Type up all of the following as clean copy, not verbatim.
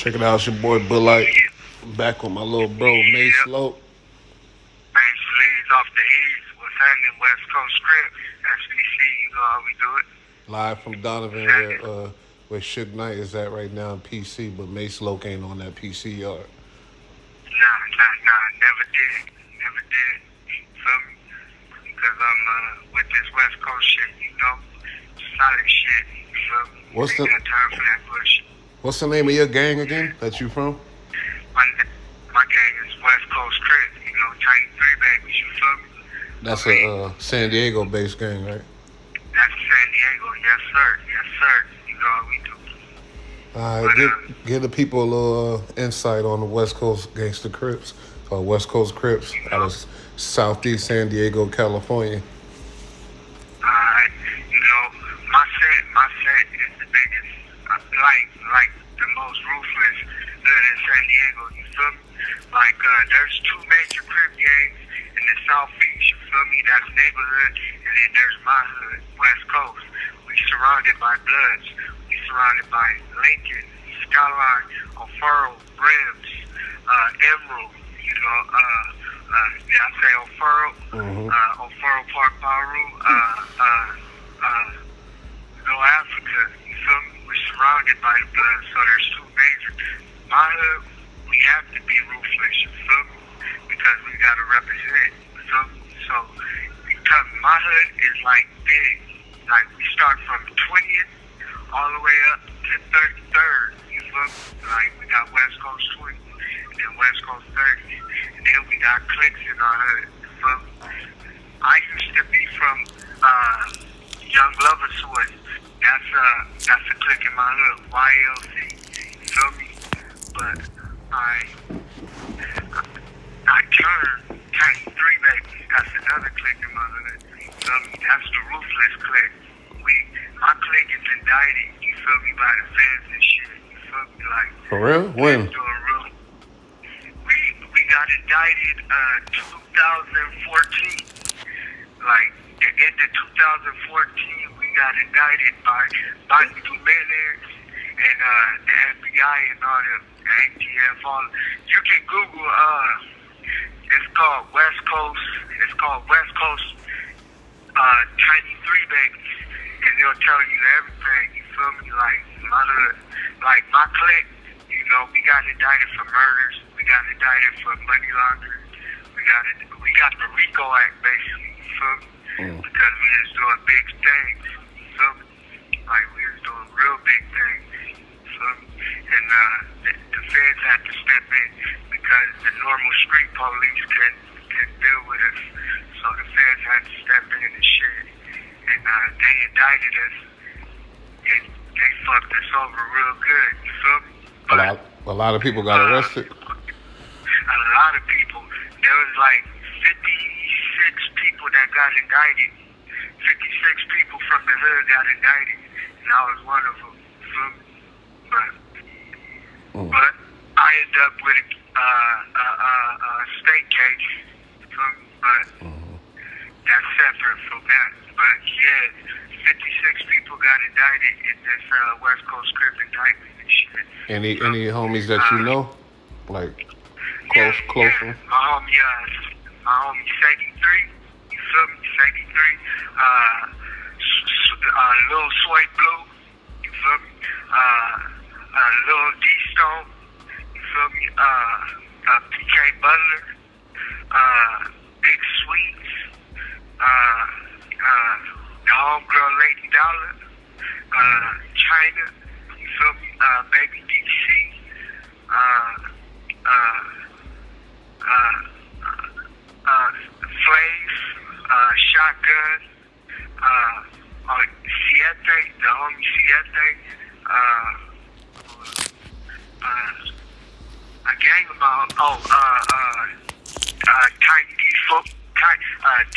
Check it out, it's your boy Bullite. Back with my little bro, Mace Low. Man, leads off the east. What's happening, West Coast Crips? SPC, you know how we do it. Live from Donovan, where Suge Knight is at right now in PC, but Mace Low ain't on that PC yard. Nah, never did. Never did. You feel me? Because I'm with this West Coast shit, you know? Solid shit, you feel me? What's Ain't got time for that bullshit. What's the name of your gang again that you from? My gang is West Coast Crips, you know, Tiny Three Babies, you feel me? That's a San Diego-based gang, right? That's San Diego, yes sir. You know how we do. All right, give the people a little insight on the West Coast Gangsta Crips, or West Coast Crips out of Southeast San Diego, California. Alright, you know, my set is the biggest, like the most ruthless hood in San Diego, you feel me? Like, there's two major Crip gangs in the Southeast, you feel me? That's neighborhood, and then there's my hood, West Coast. We surrounded by Bloods, we surrounded by Lincoln, Skyline, O'Farrell, Ribs, Emerald, you know, did I say O'Farrell? O'Farrell Park, Baru, Middle Africa, you feel me? We're surrounded by the Bloods, so there's two major. My hood, we have to be ruthless, you feel me? Because we gotta represent, you feel me? So, because my hood is like big. Like, we start from 20th all the way up to 33rd, you feel me? Like, we got West Coast 20, and then West Coast 30, and then we got cliques in our hood, you feel me? I used to be from Young Lover's Hood. That's a clique in my hood, YLC, you feel me? But I turned Tiny Three Babies. That's another clique in my hood. You feel me? That's the ruthless clique. My clique is indicted, you feel me, by the feds and shit. You feel me? Like, For real? When? We got indicted 2014. Like, the end of 2014, we got indicted by the millionaires and the FBI and all the ATF. You can Google, it's called West Coast Tiny Three Babies, and they'll tell you everything, you feel me? Like, my hood, like my clique, you know, we got indicted for murders, we got indicted for money laundering, we got the RICO Act, basically, you feel me? Because we was doing big things, you feel me? Like, we was doing real big things, you feel me? And the feds had to step in because the normal street police couldn't deal with us. So the feds had to step in and shit. And they indicted us. And they fucked us over real good, you feel me? But A lot of people got arrested. A lot of people. There was like 56 people that got indicted. 56 people from the hood got indicted. And I was one of them, you feel me? But I ended up with a state case, you feel me? But that's separate from that. But yeah, 56 people got indicted in this West Coast Crip indictment and shit. Any homies that you know? Like, close yeah. My homie Sadie 3, you feel me? Sadie 3, Lil Soy Blue, you feel me? Lil D Stone, you feel me? PK Butler, Big Sweets, the homegirl Lady Dollar, China, you feel me? Baby DC, Flav, Shotgun, Siete, the homie Siete, a gang of my Tiny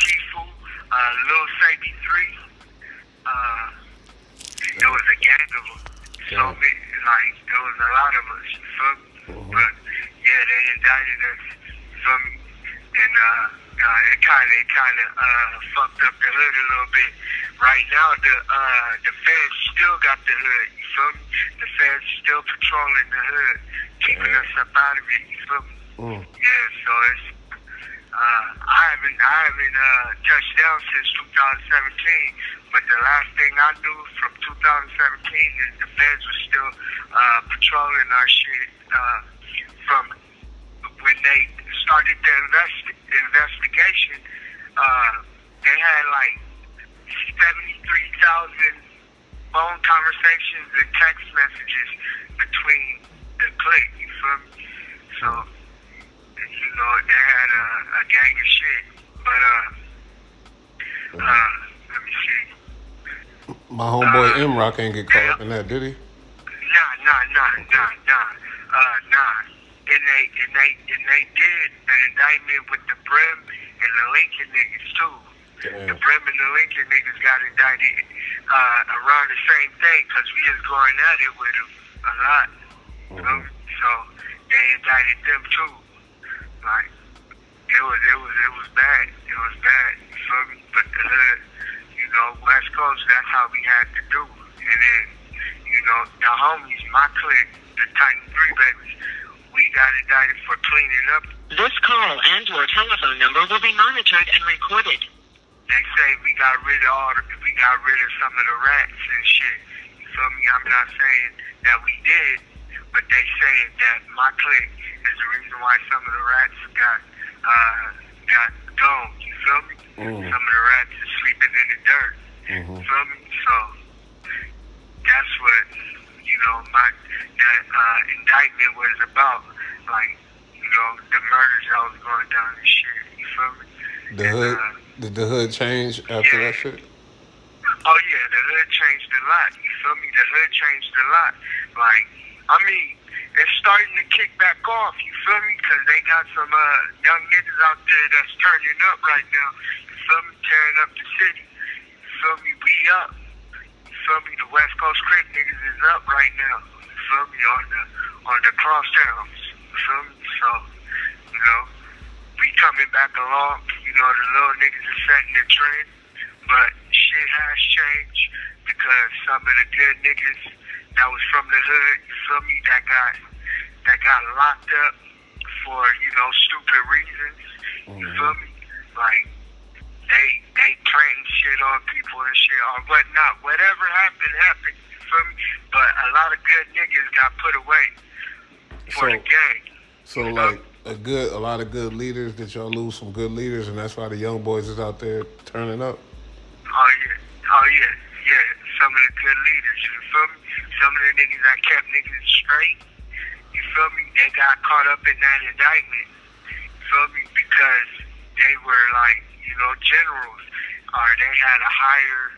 Tifu, Lil Sadie 3. There was a gang of them. So many, like, there was a lot of us, you feel me? But yeah, they indicted us, you feel me? And it kind of fucked up the hood a little bit. Right now, the feds still got the hood, you feel me? The feds still patrolling the hood. keeping us up out of it. You feel me? Yeah, so it's I haven't touched down since 2017. But the last thing I knew from 2017 is the feds were still patrolling our shit from when they started the investigation. They had like 73,000 phone conversations and text messages between the clique. You feel me? So, you know, they had a gang of shit. But let me see. My homeboy M-Rock ain't get caught up in that, did he? Nah. And they did an indictment with the Brim and the Lincoln niggas too. Damn. The Brim and the Lincoln niggas got indicted around the same thing because we was going at it with them a lot. So they indicted them too. Like it was bad. It was bad. You feel me? But the hood, you know, West Coast, that's how we had to do. And then, you know, the homies, my clique, the Titan 3 babies, we got indicted for cleaning up. This call and your telephone number will be monitored and recorded. They say we got rid of some of the rats and shit. You feel me? I'm not saying that we did, but they say that my clique is the reason why some of the rats got gone. You feel me? Some of the rats are sleeping in the dirt. You feel me? So that's what, you know, that indictment was about. Like, you know, the murders that was going down and shit. You feel me? The hood, did the hood change after that shit? Oh yeah, the hood changed a lot. You feel me? The hood changed a lot. Like, I mean, it's starting to kick back off. You feel me? Because they got some young niggas out there that's turning up right now. You feel me? Tearing up the city. You feel me? We up. You feel me? The West Coast Crips niggas is up right now. You feel me? On the crosstowns. You feel me? So, you know, we coming back along. You know, the little niggas is setting the trend. But shit has changed because some of the good niggas that was from the hood, you feel me, that got locked up for, you know, stupid reasons. You feel me? Like they planting shit on people and shit or whatnot. Whatever happened, you feel me? But a lot of good niggas got put away for the gang. So like a lot of good leaders, did y'all lose some good leaders and that's why the young boys is out there turning up? Oh yeah. Some of the good leaders, you feel me? Some of the niggas that kept niggas straight, you feel me? They got caught up in that indictment, you feel me? Because they were like, you know, generals, or they had a higher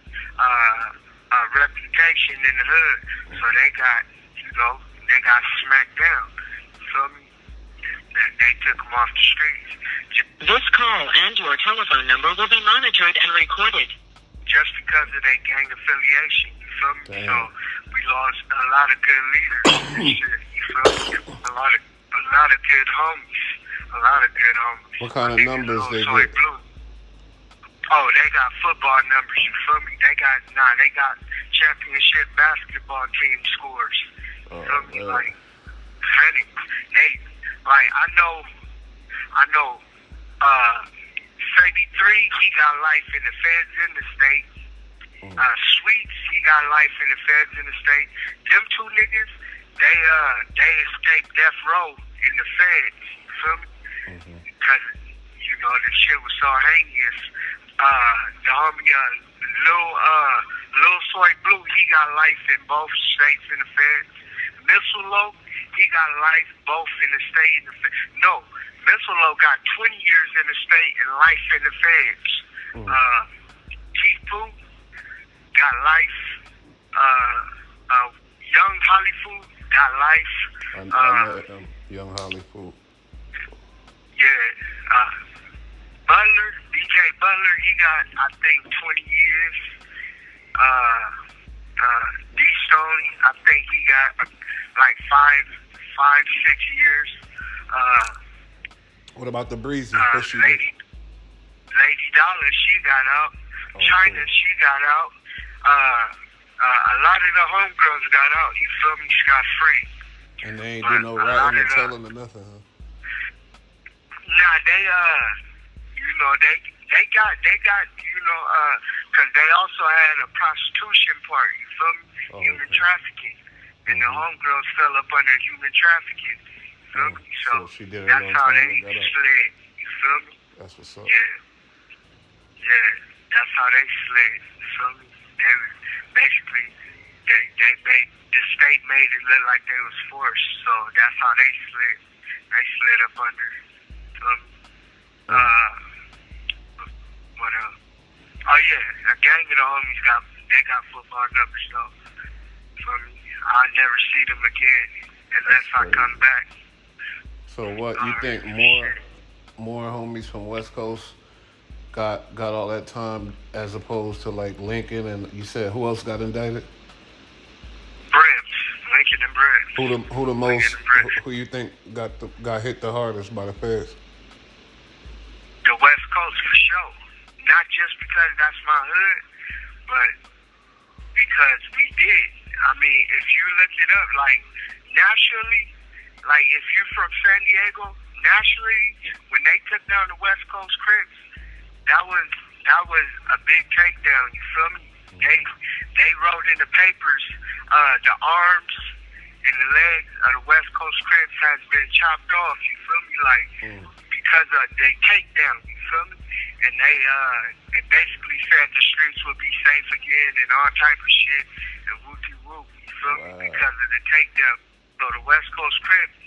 reputation in the hood, so they got, you know, they got smacked down, you feel me? They took them off the streets. This call and your telephone number will be monitored and recorded. Just because of their gang affiliation, you feel me? Damn. So we lost a lot of good leaders and shit, you feel me? A lot of good homies. What kind of numbers they get? Blue. Oh, they got football numbers, you feel me? They got championship basketball team scores. You feel me? Like, honey, I know, Sadie 3, he got life in the feds in the state. Sweets, he got life in the feds in the state. Them two niggas, they escaped death row in the feds. You feel me? Because, you know, the shit was so heinous. The homie, Lil Soy Blue, he got life in both states in the feds. Missile Low, he got life both in the state and the feds. No, Missile Low got 20 years in the state and life in the feds. T-Poo got life. Young Hollywood got life. I met him, Young Hollywood. Yeah. Butler, DJ Butler, he got, I think, 20 years. D-Stone, I think he got like 5-6 years. What about the Breezy? Lady Dollar, she got out. China, she got out. A lot of the homegirls got out. You feel me? Scot free. And they ain't do But no a lot ratting of or telling or nothing, huh? nah, they they got cause they also had a prostitution part. You feel me? Oh, Human okay. trafficking, and the homegirls fell up under human trafficking. You feel me? So she did her that's little how time they and got up. slid. You feel me? That's what's up. Yeah, that's how they slid. You feel me? They was basically they made the state made it look like they was forced, so that's how they slid. They slid up under. Feel me? What else? Oh yeah, a gang of the homies got football numbers though. Feel me? I'll never see them again unless I come back. So what you think more homies from West Coast got all that time as opposed to like Lincoln and you said who else got indicted? Crips, Lincoln and Crips. Who the most who you think got hit the hardest by the feds? The West Coast for sure. Not just because that's my hood, but because we did. I mean, if you looked it up, like nationally, like if you're from San Diego, nationally, when they took down the West Coast Crips, that was a big takedown. You feel me? They wrote in the papers, the arms and the legs of the West Coast Crips has been chopped off. You feel me? Like because of the takedown. You feel me? And they basically said the streets would be safe again and all type of shit and whoopie whoop. You feel me? Because of the takedown. So the West Coast Crips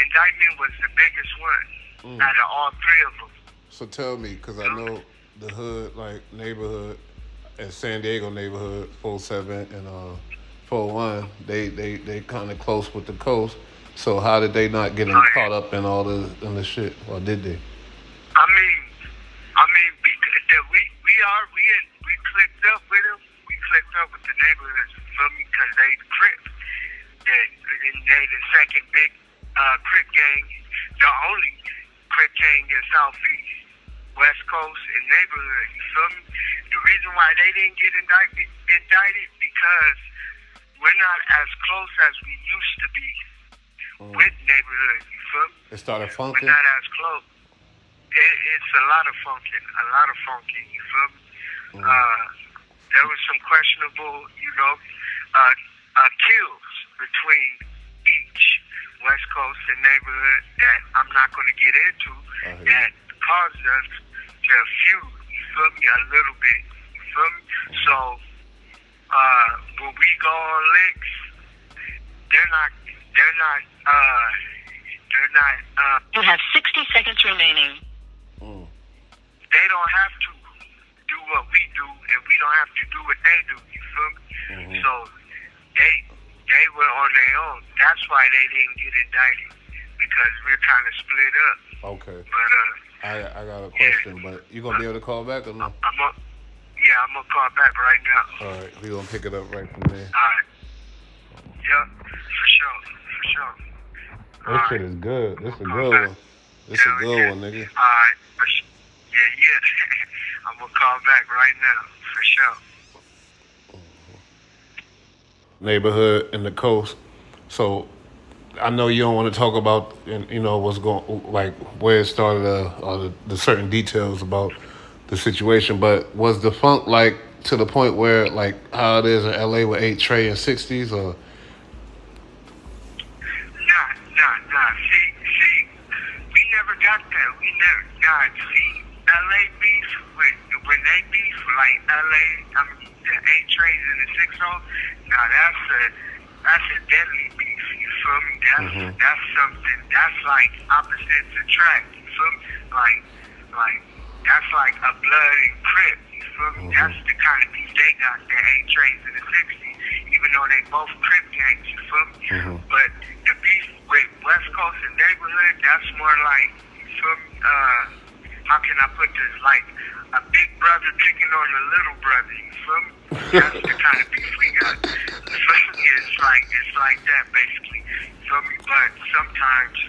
indictment was the biggest one out of all three of them. So tell me, because I know the hood, like neighborhood, and San Diego neighborhood, 47 and 41, they kind of close with the coast. So how did they not get caught up in all the shit, or did they? I mean, we clicked up with them. We clicked up with the neighborhoods, you feel me? Because they the Crips. They the second big Crip gang, the only Crip gang in Southeast, West Coast, and neighborhood. You feel me? The reason why they didn't get indicted because we're not as close as we used to be with neighborhood. You feel me? It started funking. We're not as close. It's a lot of funking. You feel me? There was some questionable, kills between each West Coast and neighborhood that I'm not going to get into that caused us to feud, you feel me, a little bit, you feel me? So, when we go on licks, they're not, You have 60 seconds remaining. they don't have to do what we do, and we don't have to do what they do, you feel me? So, they were on their own. That's why they didn't get indicted, because we're kind of split up. Okay. But I got a question, but you gonna be able to call back or no? I'm gonna call back right now. All right, we gonna pick it up right from there. All right. Yep, for sure. This shit is good. This is a good one. This is a good one, nigga. All right. Yeah. I'm gonna call back right now, for sure. Neighborhood and the coast. So I know you don't want to talk about, what's going, like where it started, or the certain details about the situation. But was the funk like to the point where like how it is in LA with 8 Trey and 60s, or? Nah. See, we never got that. See, LA beef, when they beef, like LA, the 8 Trays and the 6-0, now that's a deadly beef, you feel me? That's something, that's like opposites attract, you feel me? Like, that's like a blood and Crip, you feel me? That's the kind of beef they got, the 8 Trays and the 60s, even though they both Crip gangs, you feel me? But the beef with West Coast and neighborhood, that's more like, you feel me? How can I put this? Like a big brother picking on a little brother, you feel me? That's the kind of beef we got. You feel me? It's like that basically. You feel me? But sometimes,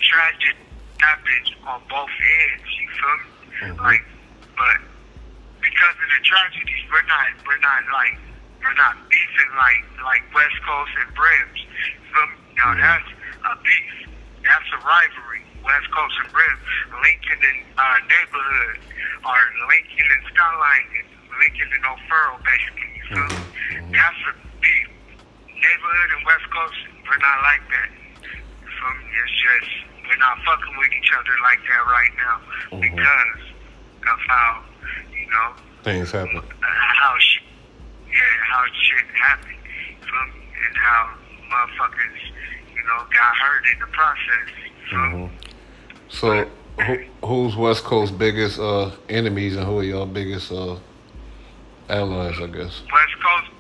tragic happens on both ends, you feel me? Like, but because of the tragedies, we're not like we're not beefing like West Coast and Brims. Now that's a beef. That's a rivalry. West Coast and Brim, Lincoln and neighborhood, or Lincoln and Skyline, Lincoln and O'Farrell, basically. You feel me? That's a beef. Neighborhood and West Coast, we're not like that. You feel me? It's just we're not fucking with each other like that right now because of how, you know, Things happen. how shit happened. You feel me? And how motherfuckers, you know, got hurt in the process. You feel me? So, who's West Coast's biggest enemies, and who are y'all biggest allies? I guess. West Coast,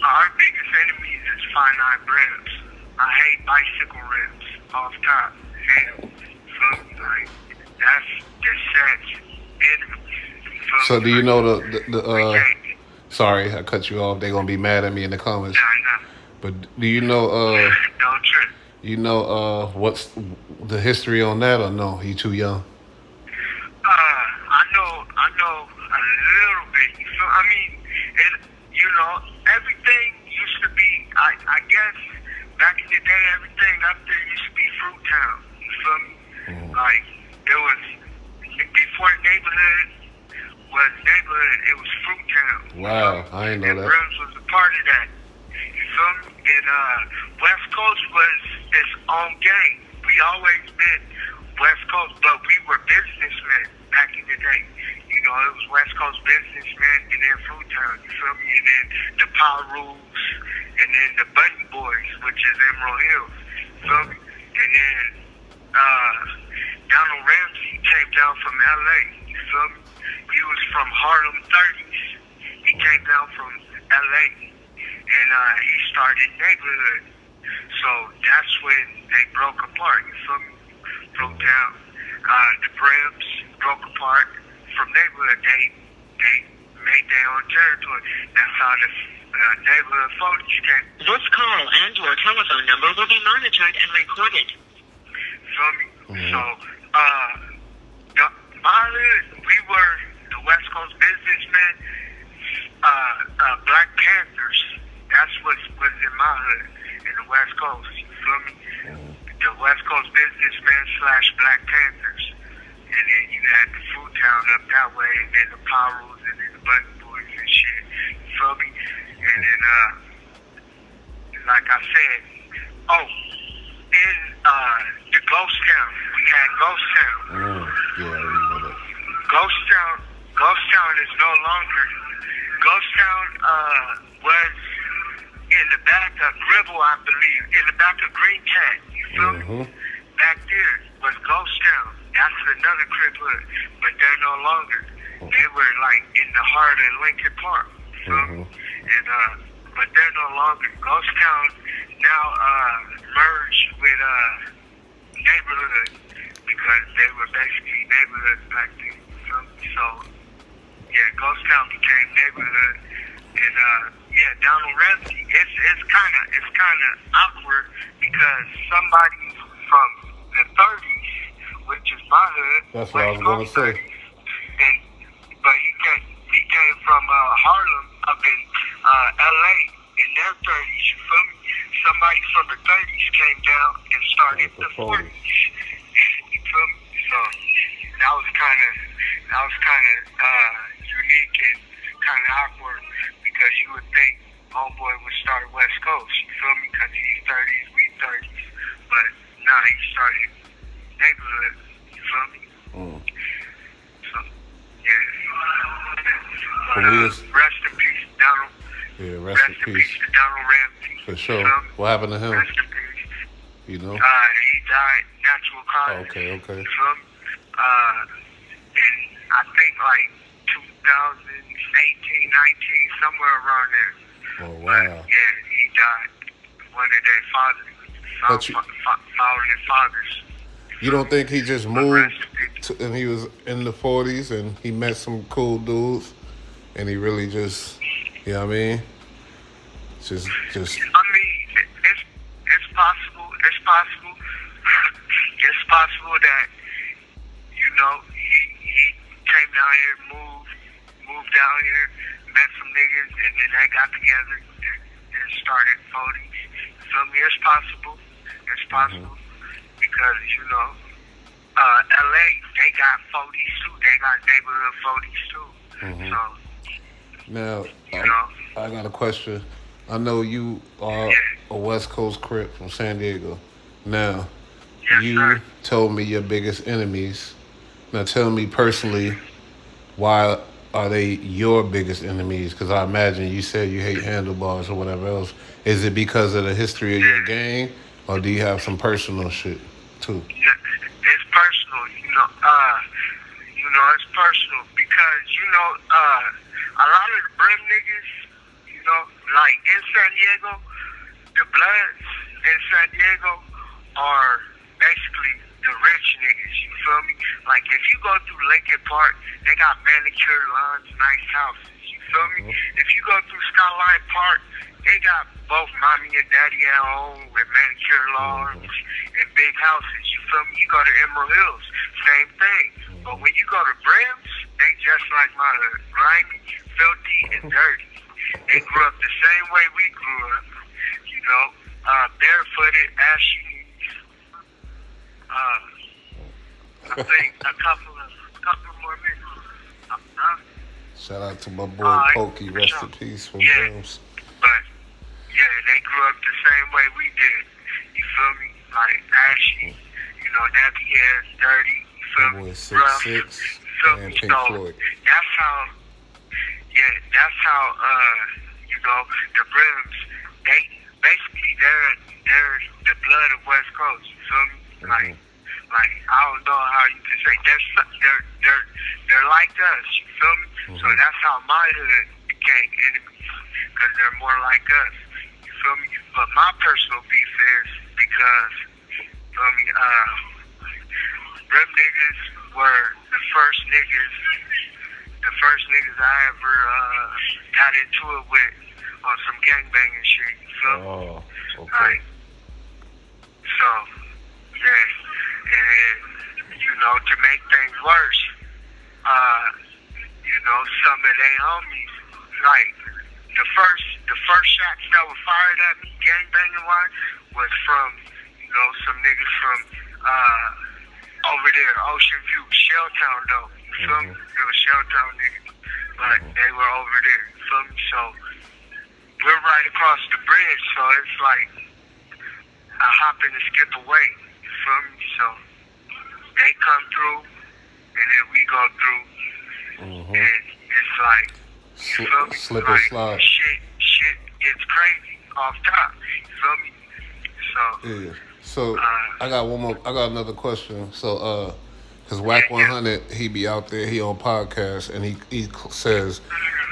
our biggest enemies is 5'9" rims. I hate bicycle rims off top. Hate them. So, like, that's the set enemy. So, do you know the sorry, I cut you off. They're gonna be mad at me in the comments. Nah. But do you know Don't trip. you know what's the history on that, or no? You too young. I know a little bit. So I mean, you know, everything used to be. I guess back in the day, everything up there used to be Fruit Town. You feel me? Like there was before neighborhood was neighborhood. It was Fruit Town. Wow, I didn't know and that. Brims was a part of that. You feel me? And West Coast was its own game. We always been West Coast, but we were businessmen back in the day. You know, it was West Coast businessmen and then Fruit Town, you feel me? And then the Power Rules, and then the Bunny Boys, which is Emerald Hills, you feel me? And then Donald Ramsey came down from LA, you feel me? He was from Harlem 30s. He came down from LA, and he started neighborhood. So that's when they broke apart, you feel me? Broke down. The Brims broke apart from neighborhood. They made their own territory. That's how the neighborhood folks came. This call and your telephone number will be monitored and recorded. Feel me? So, my hood, we were the West Coast businessmen, Black Panthers. That's what was in my hood, in the West Coast. You feel me? The West Coast businessmen / Black Panthers. And then you had the Food Town up that way, and then the Power Rules, and then the Bunny Boys and shit. You feel me? And then, like I said, in the Ghost Town, we had Ghost Town. Yeah, I remember that. Ghost Town is no longer. Ghost Town was in the back of Gribble, I believe, in the back of Green Cat. You feel me? Back there was Ghost Town. That's another Crip hood, but they're no longer. They were like in the heart of Lincoln Park. You feel me? And but they're no longer. Ghost Town now merged with neighborhood because they were basically neighborhoods back then. You feel me? So yeah, Ghost Town became neighborhood, and Donald Ramsey. It's kind of awkward because somebody from the 30s, which is my hood. That's what I was gonna say. But he came from Harlem up in LA in their 30s. You feel me? Somebody from the 30s came down and started the 40s. You feel me? So that was kind of unique and kind of awkward because you would think homeboy would start West Coast. You feel me? Because he's 30s, we 30s. But nah, he started neighborhood. You feel me? So yeah. But, rest in peace, Donald. Yeah, rest in peace to Donald Ramsey. for sure. What happened to him? Rest in peace. You know? He died natural causes. Okay. You feel me? And I think like 2018, 19, somewhere around there. Oh wow. But, yeah, he died. One of their founding fathers. You don't think he just moved and he was in the 40s and he met some cool dudes and he really just, you know what I mean? Just. I mean, it's possible. It's possible. It's possible that, you know, he came down here, moved down here, met some niggas, and then they got together and started 40s. You feel me? It's possible. It's possible. Because, you know, LA, they got 40s too. They got neighborhood 40s too. So, Now, you know. I got a question. I know you are a West Coast Crip from San Diego. Now, Yes, you sir. told me your biggest enemies. Now, tell me personally, why are they your biggest enemies? Because I imagine you said you hate handlebars or whatever else. Is it because of the history of your gang, or do you have some personal shit too? It's personal, it's personal because, a lot of the brim niggas, like in San Diego, the Bloods in San Diego are basically the rich niggas, you feel me? Like if you go through Lincoln Park, they got manicured lawns, nice houses, you feel me? If you go through Skyline Park, they got both mommy and daddy at home with manicured lawns and big houses, you feel me? You go to Emerald Hills, same thing. But when you go to Brims, they just like my hood, grimy, filthy, and dirty. They grew up the same way we grew up, barefooted, ashy. I think a couple more minutes. Shout out to my boy Pokey, rest in peace from Brooms. But they grew up the same way we did. You feel me? Like ashy, nappy hair, dirty. You feel me? Boy 6'6" and Pink Floyd. That's how. The Brims. They basically they're the blood of West Coast. You feel me? Like I don't know how you can say they're like us. You feel me? So that's how my hood became enemies because they're more like us. You feel me? But my personal beef is because Brim niggas were the first niggas I ever got into it with on some gangbanging shit. You feel me? Oh, okay. Like, so, yeah. And then, to make things worse, some of they homies, like, the first shots that were fired at me, gangbanging wise, was from, some niggas from, over there, Ocean View, Shelltown though. You feel me? It was Shelltown niggas. But they were over there. You feel me? So we're right across the bridge, so it's like a hop and a skip away. You feel me? So they come through and then we go through and it's like you feel me? Slip like, and slide. Shit gets crazy off top. You feel me? So yeah. So I got another question. So because Whack 100, he be out there, he on podcast, and he says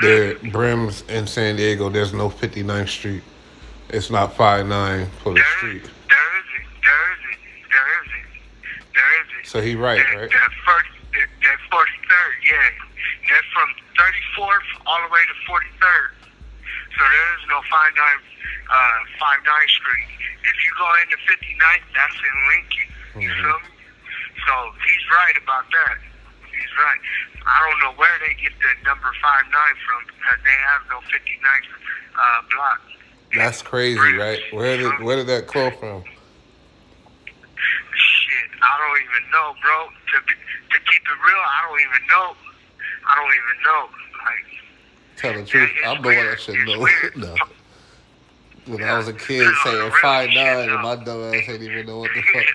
there Brims in San Diego, there's no 59th Street. It's not 5'9" for the street. There isn't. So he right? They're 43rd, yeah. They're from 34th all the way to 43rd. So there is no 59th Street. If you go into 59th, that's in Lincoln. You feel me? So he's right about that. He's right. I don't know where they get the number 59 from because they have no 59th block. That's crazy, right? Where did that come from? Shit, I don't even know, bro. To keep it real, I don't even know. Like, Tell the truth, I'm the one that should know. No. When I was a kid saying 5'9", and my dumb ass ain't even know what the fuck.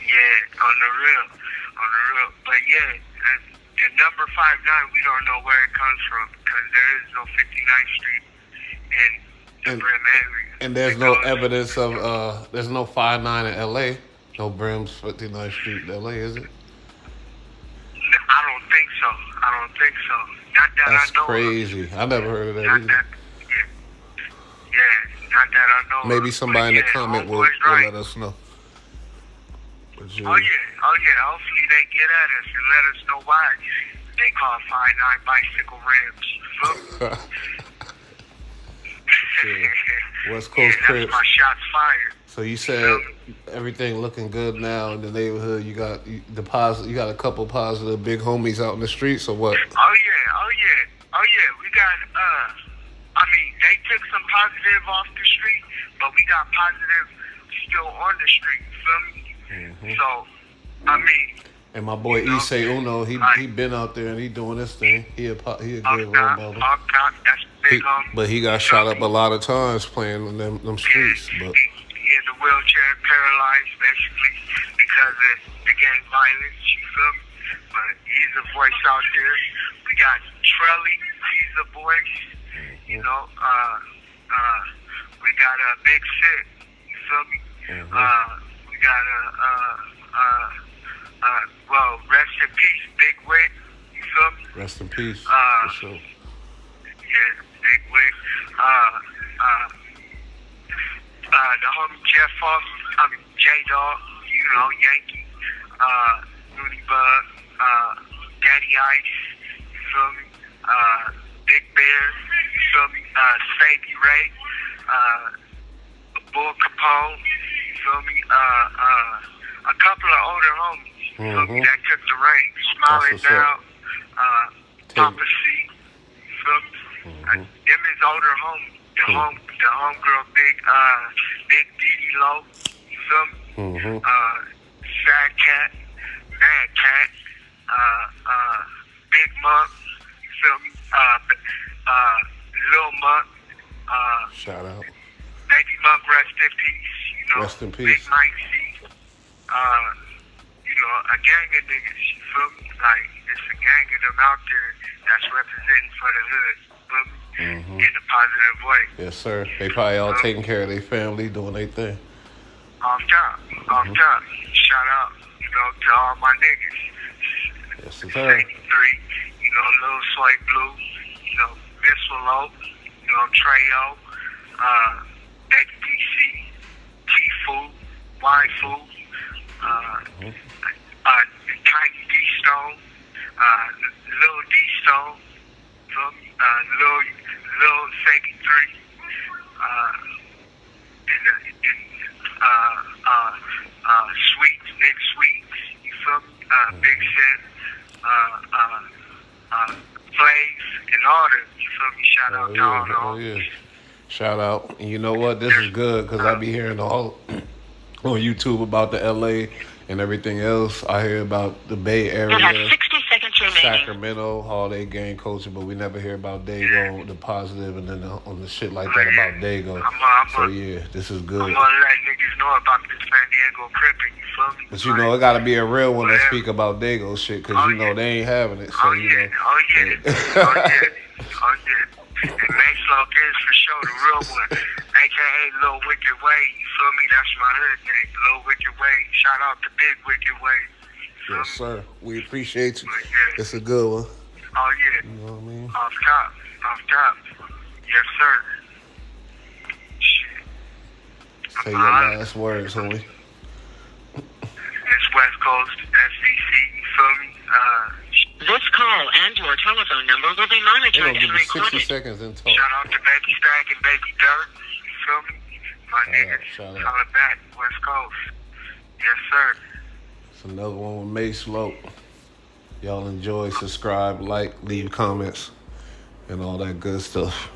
Yeah, on the real. But yeah, the number 59, we don't know where it comes from because there is no 59th Street in the Brim area. And there's no evidence of there's no 5'9" in LA. No Brims 59th Street in LA, is it? I don't think so. Not that That's I know. crazy. I never heard of that Not either. that, not that I know. Maybe somebody in the comment will let us know. But yeah. Oh yeah. Hopefully they get at us and let us know why they call 5'9" bicycle rims. Yeah. West Coast Crips. That's my shots fired. So you said everything looking good now in the neighborhood. You got a couple positive big homies out in the streets, or what? Oh yeah. Oh yeah, we got I mean, they took some positive off the street, but we got positive still on the street, you feel me? So, I mean, And my boy you know, Issei Uno, he like, been out there and he doing this thing. He a good off role top, model. off top, that's big He, on. but he got You shot feel up a me? lot of times playing in them streets. But He in the wheelchair, paralyzed basically because of the gang violence. You feel me? But he's a voice out there. We got Trelly, he's a voice. You know, we got a Big Sick. You feel me? We got well, rest in peace, Big Wick. You feel me? rest in peace. For sure. Yeah, Big Wick. The homie Jeff Foster, J-Dog, you know, Yankee, Mooney Bug, Daddy Ice, you feel me? Big Bear, you feel me? Sadie Ray, Bull Capone, you feel me? A couple of older homies, you feel me, that took the reign. Smiling what's up. Down, Papa C, you feel me? Them is older homies. The homegirl, Big Didi Low, you feel me? Sad Cat, Mad Cat, Big Monk, you feel me? Lil Monk, Shout out. Baby Monk, rest in peace, you know. Rest in peace. Big Mike C, you know, a gang of niggas, you feel me? Like, it's a gang of them out there that's representing for the hood, you feel me? In a positive way. Yes, sir. They probably all taking care of their family, doing their thing. Off top. Shout out, you know, to all my niggas. Yes, sir. 83, you know, Lil Sway Blue, you know, Missile, you know, Treyo, XDC, T-Fu, Y-Fu, Tiny D Stone, Lil D Stone, Lil Safety 3, Sweets, Big Sweets, you feel me? Big Shit, Flaves, and all that, you feel me? Shout out to all Oh those. yeah. Shout out. And you know what? This is good because I be hearing all on YouTube about the LA and everything else. I hear about the Bay You have Area, 60 seconds remaining. Sacramento, all they gang culture, but we never hear about Dago, the positive, and then on the shit like that about Dago. So yeah, this is good. I'm gonna let niggas know about this San Diego Crippin', you feel me? But you know, it gotta be a real one that speak about Dago shit, cause you know they ain't having it. So you know. And Mace Lock is for sure the real one. AKA Lil Wicked Way, you feel me? That's my hood name, Lil Wicked Way. Shout out to Big Wicked Way. Yes, sir. We appreciate you. Yeah. It's a good one. Oh yeah. You know what I mean? Off top. Yes, sir. Shit. Say your last words, homie. It's West Coast, SDC, you feel me? This call and your telephone number will be They monitored gonna give and you 60 recorded. seconds and talk. Shout out to Baby Stack and Baby Dirt, you feel me? My niggas, shout out. holla back, West Coast. Yes, sir. It's another one with Mace Low. Y'all enjoy, subscribe, like, leave comments, and all that good stuff.